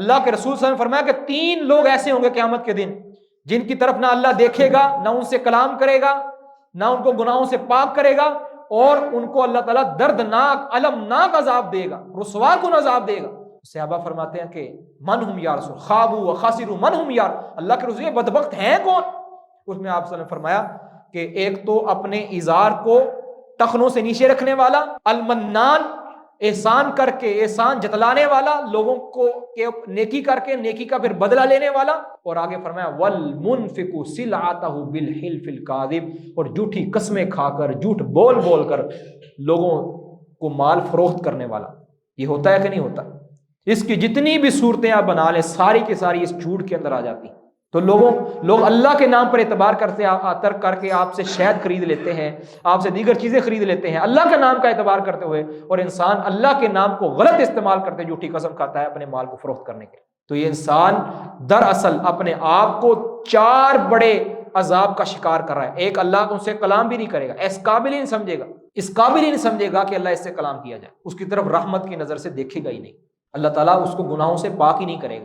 اللہ کے رسول صلی اللہ علیہ وسلم نے فرمایا کہ 3 لوگ ایسے ہوں گے قیامت کے دن جن کی طرف نہ اللہ دیکھے گا، نہ ان سے کلام کرے گا، نہ ان کو گناہوں سے پاک کرے گا، اور ان کو اللہ تعالیٰ دردناک المناک عذاب دے گا، رسوا کن عذاب دے گا۔ صحابہ فرماتے ہیں کہ من ہم یا رسول، خوابوا وخسروا من ہم یا اللہ کے رسول، یہ بدبخت ہیں کون؟ اس میں آپ صلی اللہ علیہ وسلم نے فرمایا کہ ایک تو اپنے ازار کو ٹخنوں سے نیچے رکھنے والا، المنان احسان کر کے احسان جتلانے والا، لوگوں کو نیکی کر کے نیکی کا پھر بدلہ لینے والا، اور آگے فرمایا والمنفق سلعتہ بالحلف الکاذب، اور جھوٹی قسمیں کھا کر، جھوٹ بول بول کر لوگوں کو مال فروخت کرنے والا۔ یہ ہوتا ہے کہ نہیں ہوتا؟ اس کی جتنی بھی صورتیں آپ بنا لیں ساری کی ساری اس جھوٹ کے اندر آ جاتی ہیں۔ تو لوگ اللہ کے نام پر اعتبار کرتے ترک کر کے آپ سے شہد خرید لیتے ہیں، آپ سے دیگر چیزیں خرید لیتے ہیں اللہ کے نام کا اعتبار کرتے ہوئے، اور انسان اللہ کے نام کو غلط استعمال کرتے جھوٹی قسم کھاتا ہے اپنے مال کو فروخت کرنے کے۔ تو یہ انسان دراصل اپنے آپ کو 4 بڑے عذاب کا شکار کر رہا ہے۔ ایک، اللہ ان سے کلام بھی نہیں کرے گا، اس قابل ہی نہیں سمجھے گا، اس قابل ہی نہیں سمجھے گا کہ اللہ اس سے کلام کیا جائے، اس کی طرف رحمت کی نظر سے دیکھے گا ہی نہیں، اللہ تعالیٰ اس کو گناہوں سے پاک ہی نہیں کرے گا۔